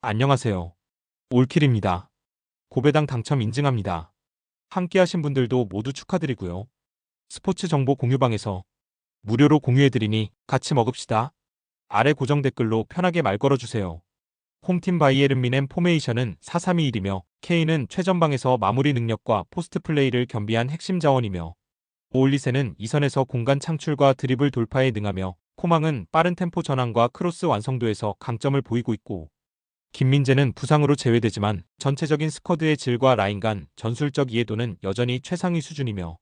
안녕하세요. 올킬입니다. 고배당 당첨 인증합니다. 함께하신 분들도 모두 축하드리고요. 스포츠 정보 공유방에서 무료로 공유해드리니 같이 먹읍시다. 아래 고정 댓글로 편하게 말 걸어주세요. 홈팀 바이에른 뮌헨 포메이션은 4-3-2-1이며 K는 최전방에서 마무리 능력과 포스트 플레이를 겸비한 핵심 자원이며 오올리세는 이선에서 공간 창출과 드리블 돌파에 능하며 코망은 빠른 템포 전환과 크로스 완성도에서 강점을 보이고 있고 김민재는 부상으로 제외되지만 전체적인 스쿼드의 질과 라인 간 전술적 이해도는 여전히 최상위 수준이며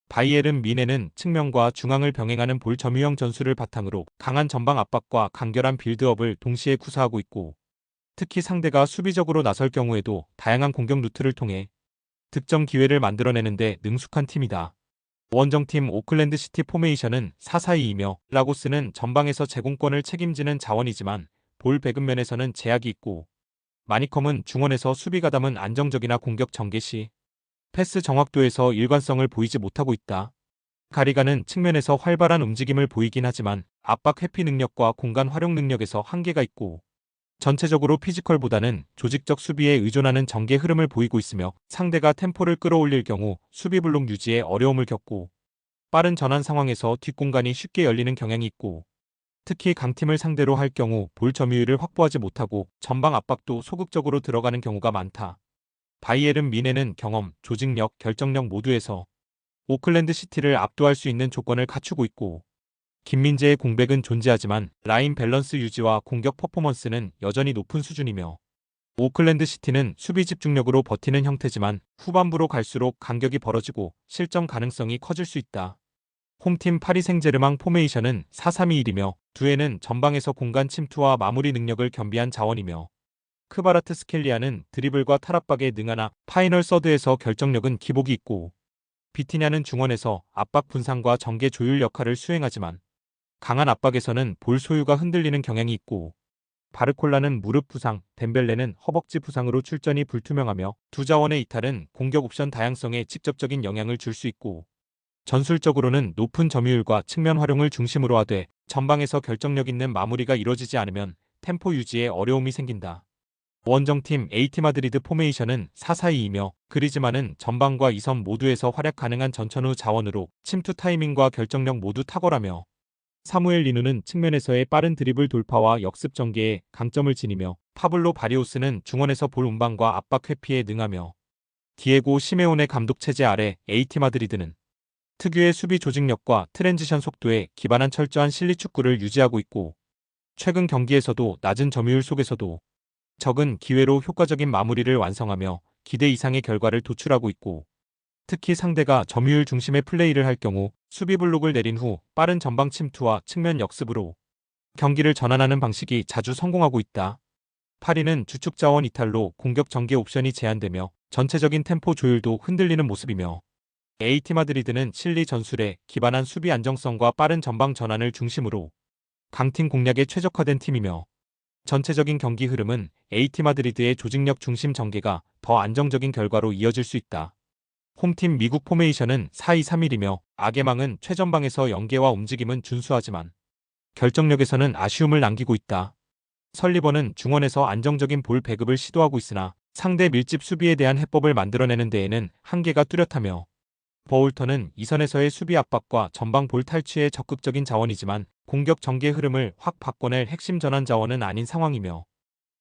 바이에른 뮌헨은 측면과 중앙을 병행하는 볼 점유형 전술을 바탕으로 강한 전방 압박과 간결한 빌드업을 동시에 구사하고 있고 특히 상대가 수비적으로 나설 경우에도 다양한 공격 루트를 통해 득점 기회를 만들어내는데 능숙한 팀이다. 원정팀 오클랜드 시티 포메이션은 4-4-2이며 라고스는 전방에서 제공권을 책임지는 자원이지만 볼 배급 면에서는 제약이 있고 마니컴은 중원에서 수비 가담은 안정적이나 공격 전개 시 패스 정확도에서 일관성을 보이지 못하고 있다. 가리가는 측면에서 활발한 움직임을 보이긴 하지만 압박 회피 능력과 공간 활용 능력에서 한계가 있고 전체적으로 피지컬보다는 조직적 수비에 의존하는 전개 흐름을 보이고 있으며 상대가 템포를 끌어올릴 경우 수비 블록 유지에 어려움을 겪고 빠른 전환 상황에서 뒷공간이 쉽게 열리는 경향이 있고 특히 강팀을 상대로 할 경우 볼 점유율을 확보하지 못하고 전방 압박도 소극적으로 들어가는 경우가 많다. 바이에른 뮌헨은 경험, 조직력, 결정력 모두에서 오클랜드 시티를 압도할 수 있는 조건을 갖추고 있고 김민재의 공백은 존재하지만 라인 밸런스 유지와 공격 퍼포먼스는 여전히 높은 수준이며 오클랜드 시티는 수비 집중력으로 버티는 형태지만 후반부로 갈수록 간격이 벌어지고 실점 가능성이 커질 수 있다. 홈팀 파리 생제르맹 포메이션은 4-3-2-1이며 두에는 전방에서 공간 침투와 마무리 능력을 겸비한 자원이며 크바라트 스켈리아는 드리블과 탈압박에 능하나 파이널 서드에서 결정력은 기복이 있고 비티냐는 중원에서 압박 분산과 전개 조율 역할을 수행하지만 강한 압박에서는 볼 소유가 흔들리는 경향이 있고 바르콜라는 무릎 부상, 덴벨레는 허벅지 부상으로 출전이 불투명하며 두 자원의 이탈은 공격 옵션 다양성에 직접적인 영향을 줄 수 있고 전술적으로는 높은 점유율과 측면 활용을 중심으로 하되 전방에서 결정력 있는 마무리가 이뤄지지 않으면 템포 유지에 어려움이 생긴다. 원정팀 AT 마드리드 포메이션은 4-4-2이며 그리즈만은 전방과 이선 모두에서 활약 가능한 전천후 자원으로 침투 타이밍과 결정력 모두 탁월하며 사무엘 리누는 측면에서의 빠른 드리블 돌파와 역습 전개에 강점을 지니며 파블로 바리오스는 중원에서 볼 운반과 압박 회피에 능하며 디에고 시메온의 감독 체제 아래 AT 마드리드는 특유의 수비 조직력과 트랜지션 속도에 기반한 철저한 실리 축구를 유지하고 있고 최근 경기에서도 낮은 점유율 속에서도 적은 기회로 효과적인 마무리를 완성하며 기대 이상의 결과를 도출하고 있고 특히 상대가 점유율 중심의 플레이를 할 경우 수비 블록을 내린 후 빠른 전방 침투와 측면 역습으로 경기를 전환하는 방식이 자주 성공하고 있다. 파리는 주축 자원 이탈로 공격 전개 옵션이 제한되며 전체적인 템포 조율도 흔들리는 모습이며 AT 마드리드는 실리 전술에 기반한 수비 안정성과 빠른 전방 전환을 중심으로 강팀 공략에 최적화된 팀이며 전체적인 경기 흐름은 AT 마드리드의 조직력 중심 전개가 더 안정적인 결과로 이어질 수 있다. 홈팀 미국 포메이션은 4-2-3-1이며 아게망은 최전방에서 연계와 움직임은 준수하지만 결정력에서는 아쉬움을 남기고 있다. 설리번은 중원에서 안정적인 볼 배급을 시도하고 있으나 상대 밀집 수비에 대한 해법을 만들어내는 데에는 한계가 뚜렷하며 버울턴은 이선에서의 수비 압박과 전방 볼 탈취에 적극적인 자원이지만 공격 전개 흐름을 확 바꿔낼 핵심 전환 자원은 아닌 상황이며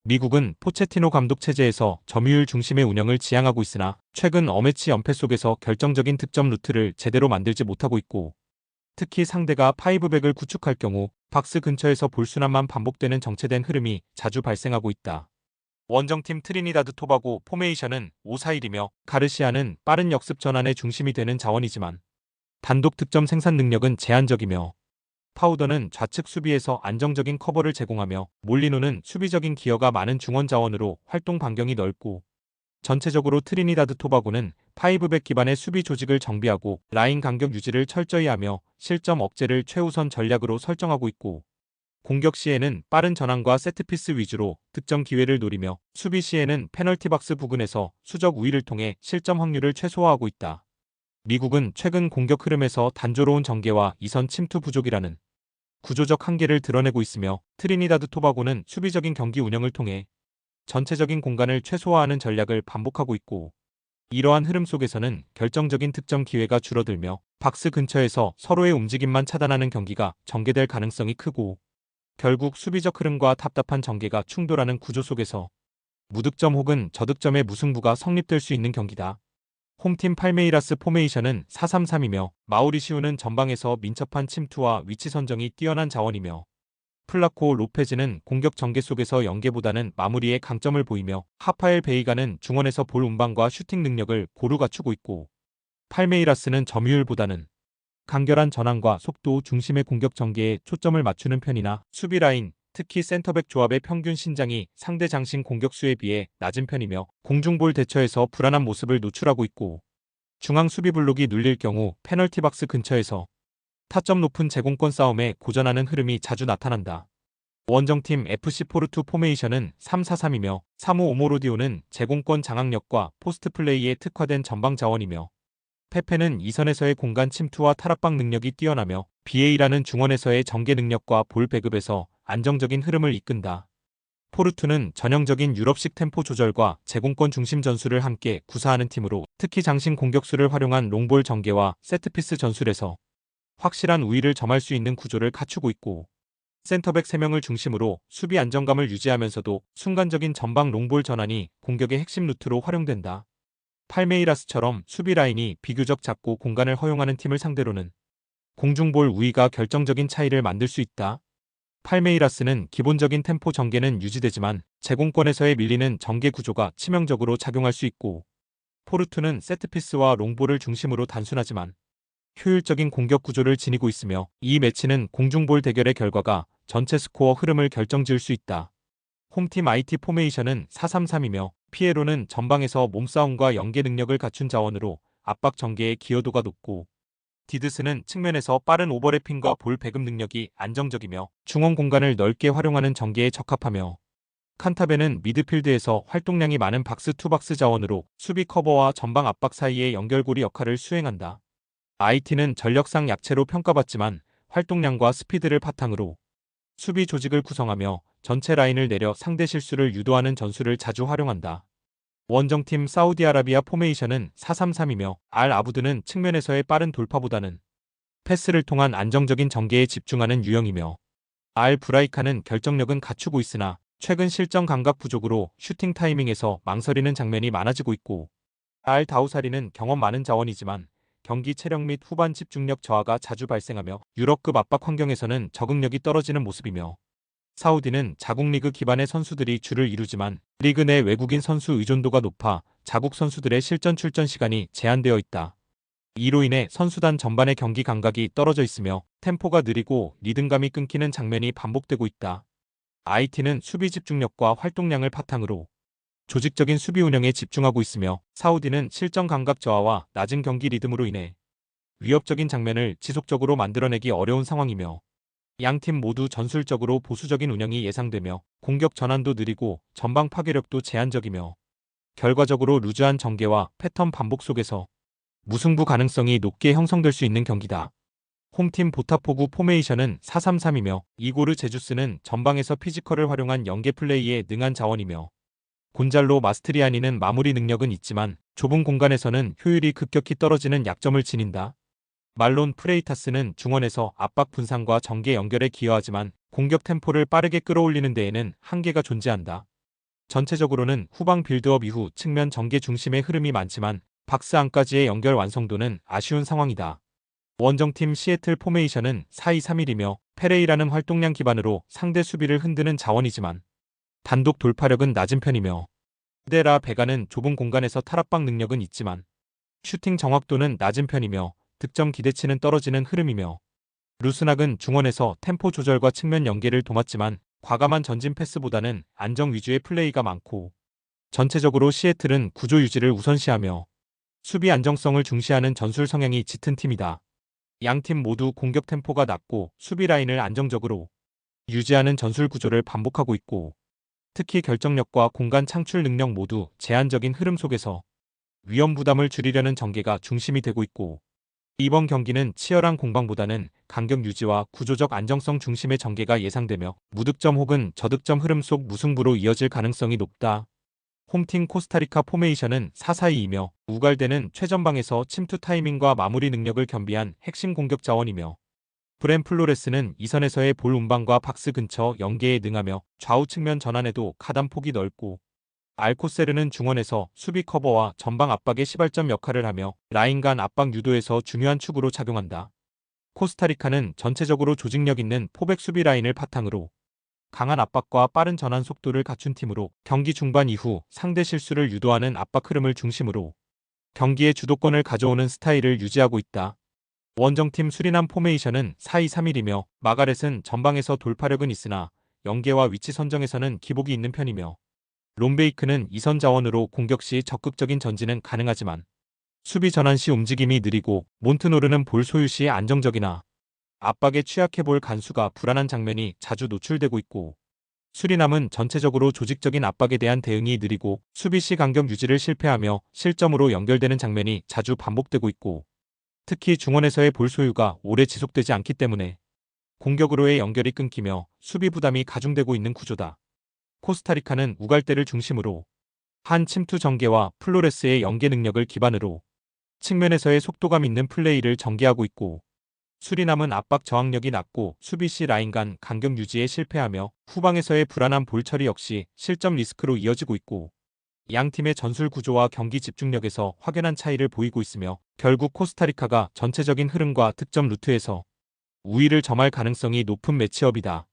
미국은 포체티노 감독 체제에서 점유율 중심의 운영을 지향하고 있으나 최근 어매치 연패 속에서 결정적인 득점 루트를 제대로 만들지 못하고 있고 특히 상대가 파이브백을 구축할 경우 박스 근처에서 볼 순환만 반복되는 정체된 흐름이 자주 발생하고 있다. 원정팀 트리니다드 토바고 포메이션은 5-4-1이며 가르시아는 빠른 역습 전환의 중심이 되는 자원이지만 단독 득점 생산 능력은 제한적이며 파우더는 좌측 수비에서 안정적인 커버를 제공하며 몰리노는 수비적인 기여가 많은 중원 자원으로 활동 반경이 넓고 전체적으로 트리니다드 토바고는 파이브백 기반의 수비 조직을 정비하고 라인 간격 유지를 철저히 하며 실점 억제를 최우선 전략으로 설정하고 있고 공격 시에는 빠른 전환과 세트피스 위주로 득점 기회를 노리며 수비 시에는 페널티 박스 부근에서 수적 우위를 통해 실점 확률을 최소화하고 있다. 미국은 최근 공격 흐름에서 단조로운 전개와 이선 침투 부족이라는 구조적 한계를 드러내고 있으며 트리니다드 토바고는 수비적인 경기 운영을 통해 전체적인 공간을 최소화하는 전략을 반복하고 있고, 이러한 흐름 속에서는 결정적인 득점 기회가 줄어들며 박스 근처에서 서로의 움직임만 차단하는 경기가 전개될 가능성이 크고, 결국 수비적 흐름과 답답한 전개가 충돌하는 구조 속에서 무득점 혹은 저득점의 무승부가 성립될 수 있는 경기다. 홈팀 팔메이라스 포메이션은 4-3-3이며 마우리시우는 전방에서 민첩한 침투와 위치 선정이 뛰어난 자원이며, 플라코 로페즈는 공격 전개 속에서 연계보다는 마무리에 강점을 보이며, 하파엘 베이가는 중원에서 볼 운반과 슈팅 능력을 고루 갖추고 있고, 팔메이라스는 점유율보다는 간결한 전환과 속도 중심의 공격 전개에 초점을 맞추는 편이나 수비 라인, 특히 센터백 조합의 평균 신장이 상대 장신 공격수에 비해 낮은 편이며 공중볼 대처에서 불안한 모습을 노출하고 있고, 중앙 수비 블록이 눌릴 경우 페널티 박스 근처에서 타점 높은 제공권 싸움에 고전하는 흐름이 자주 나타난다. 원정팀 FC 포르투 포메이션은 3-4-3이며 사무 오모로디오는 제공권 장악력과 포스트 플레이에 특화된 전방 자원이며, 페페는 이선에서의 공간 침투와 탈압박 능력이 뛰어나며 비에이라는 중원에서의 전개 능력과 볼 배급에서 안정적인 흐름을 이끈다. 포르투는 전형적인 유럽식 템포 조절과 제공권 중심 전술을 함께 구사하는 팀으로, 특히 장신 공격수를 활용한 롱볼 전개와 세트피스 전술에서 확실한 우위를 점할 수 있는 구조를 갖추고 있고, 센터백 3명을 중심으로 수비 안정감을 유지하면서도 순간적인 전방 롱볼 전환이 공격의 핵심 루트로 활용된다. 팔메이라스처럼 수비 라인이 비교적 작고 공간을 허용하는 팀을 상대로는 공중볼 우위가 결정적인 차이를 만들 수 있다. 팔메이라스는 기본적인 템포 전개는 유지되지만 제공권에서의 밀리는 전개 구조가 치명적으로 작용할 수 있고, 포르투는 세트피스와 롱볼을 중심으로 단순하지만 효율적인 공격 구조를 지니고 있으며, 이 매치는 공중볼 대결의 결과가 전체 스코어 흐름을 결정지을 수 있다. 홈팀 IT 포메이션은 4-3-3이며 피에로는 전방에서 몸싸움과 연계 능력을 갖춘 자원으로 압박 전개의 기여도가 높고, 디드스는 측면에서 빠른 오버래핑과 볼 배급 능력이 안정적이며 중원 공간을 넓게 활용하는 전개에 적합하며, 칸타베는 미드필드에서 활동량이 많은 박스2박스 자원으로 수비 커버와 전방 압박 사이의 연결고리 역할을 수행한다. IT는 전력상 약체로 평가받지만 활동량과 스피드를 바탕으로 수비 조직을 구성하며 전체 라인을 내려 상대 실수를 유도하는 전술을 자주 활용한다. 원정팀 사우디아라비아 포메이션은 4-3-3이며 알 아부드는 측면에서의 빠른 돌파보다는 패스를 통한 안정적인 전개에 집중하는 유형이며, 알 브라이카는 결정력은 갖추고 있으나 최근 실전 감각 부족으로 슈팅 타이밍에서 망설이는 장면이 많아지고 있고, 알 다우사리는 경험 많은 자원이지만 경기 체력 및 후반 집중력 저하가 자주 발생하며 유럽급 압박 환경에서는 적응력이 떨어지는 모습이며, 사우디는 자국 리그 기반의 선수들이 주를 이루지만 리그 내 외국인 선수 의존도가 높아 자국 선수들의 실전 출전 시간이 제한되어 있다. 이로 인해 선수단 전반의 경기 감각이 떨어져 있으며 템포가 느리고 리듬감이 끊기는 장면이 반복되고 있다. IT는 수비 집중력과 활동량을 바탕으로 조직적인 수비 운영에 집중하고 있으며, 사우디는 실전 감각 저하와 낮은 경기 리듬으로 인해 위협적인 장면을 지속적으로 만들어내기 어려운 상황이며, 양팀 모두 전술적으로 보수적인 운영이 예상되며 공격 전환도 느리고 전방 파괴력도 제한적이며, 결과적으로 루즈한 전개와 패턴 반복 속에서 무승부 가능성이 높게 형성될 수 있는 경기다. 홈팀 보타포구 포메이션은 4-3-3이며 이고르 제주스는 전방에서 피지컬을 활용한 연계 플레이에 능한 자원이며, 곤잘로 마스트리아니는 마무리 능력은 있지만 좁은 공간에서는 효율이 급격히 떨어지는 약점을 지닌다. 말론 프레이타스는 중원에서 압박 분산과 전개 연결에 기여하지만 공격 템포를 빠르게 끌어올리는 데에는 한계가 존재한다. 전체적으로는 후방 빌드업 이후 측면 전개 중심의 흐름이 많지만 박스 안까지의 연결 완성도는 아쉬운 상황이다. 원정팀 시애틀 포메이션은 4-2-3-1이며 페레이라는 활동량 기반으로 상대 수비를 흔드는 자원이지만 단독 돌파력은 낮은 편이며, 데라 베가는 좁은 공간에서 탈압박 능력은 있지만 슈팅 정확도는 낮은 편이며 득점 기대치는 떨어지는 흐름이며, 루스낙은 중원에서 템포 조절과 측면 연계를 도맡지만 과감한 전진 패스보다는 안정 위주의 플레이가 많고, 전체적으로 시애틀은 구조 유지를 우선시하며 수비 안정성을 중시하는 전술 성향이 짙은 팀이다. 양팀 모두 공격 템포가 낮고 수비 라인을 안정적으로 유지하는 전술 구조를 반복하고 있고, 특히 결정력과 공간 창출 능력 모두 제한적인 흐름 속에서 위험 부담을 줄이려는 전개가 중심이 되고 있고, 이번 경기는 치열한 공방보다는 간격 유지와 구조적 안정성 중심의 전개가 예상되며 무득점 혹은 저득점 흐름 속 무승부로 이어질 가능성이 높다. 홈팀 코스타리카 포메이션은 4-4-2이며 우갈대는 최전방에서 침투 타이밍과 마무리 능력을 겸비한 핵심 공격 자원이며 브랜 플로레스는 이선에서의 볼 운반과 박스 근처 연계에 능하며 좌우 측면 전환에도 가담폭이 넓고 알코세르는 중원에서 수비 커버와 전방 압박의 시발점 역할을 하며 라인 간 압박 유도에서 중요한 축으로 작용한다. 코스타리카는 전체적으로 조직력 있는 포백 수비 라인을 바탕으로 강한 압박과 빠른 전환 속도를 갖춘 팀으로 경기 중반 이후 상대 실수를 유도하는 압박 흐름을 중심으로 경기의 주도권을 가져오는 스타일을 유지하고 있다. 원정팀 수리남 포메이션은 4-2-3-1이며 마가렛은 전방에서 돌파력은 있으나 연계와 위치 선정에서는 기복이 있는 편이며 롬베이크는 이선 자원으로 공격 시 적극적인 전진은 가능하지만 수비 전환 시 움직임이 느리고 몬트노르는 볼 소유 시 안정적이나 압박에 취약해 볼 간수가 불안한 장면이 자주 노출되고 있고 수리남은 전체적으로 조직적인 압박에 대한 대응이 느리고 수비 시 간격 유지를 실패하며 실점으로 연결되는 장면이 자주 반복되고 있고 특히 중원에서의 볼 소유가 오래 지속되지 않기 때문에 공격으로의 연결이 끊기며 수비 부담이 가중되고 있는 구조다. 코스타리카는 우갈대를 중심으로 한 침투 전개와 플로레스의 연계 능력을 기반으로 측면에서의 속도감 있는 플레이를 전개하고 있고 수리남은 압박 저항력이 낮고 수비 시 라인 간 간격 유지에 실패하며 후방에서의 불안한 볼 처리 역시 실점 리스크로 이어지고 있고 양 팀의 전술 구조와 경기 집중력에서 확연한 차이를 보이고 있으며 결국 코스타리카가 전체적인 흐름과 득점 루트에서 우위를 점할 가능성이 높은 매치업이다.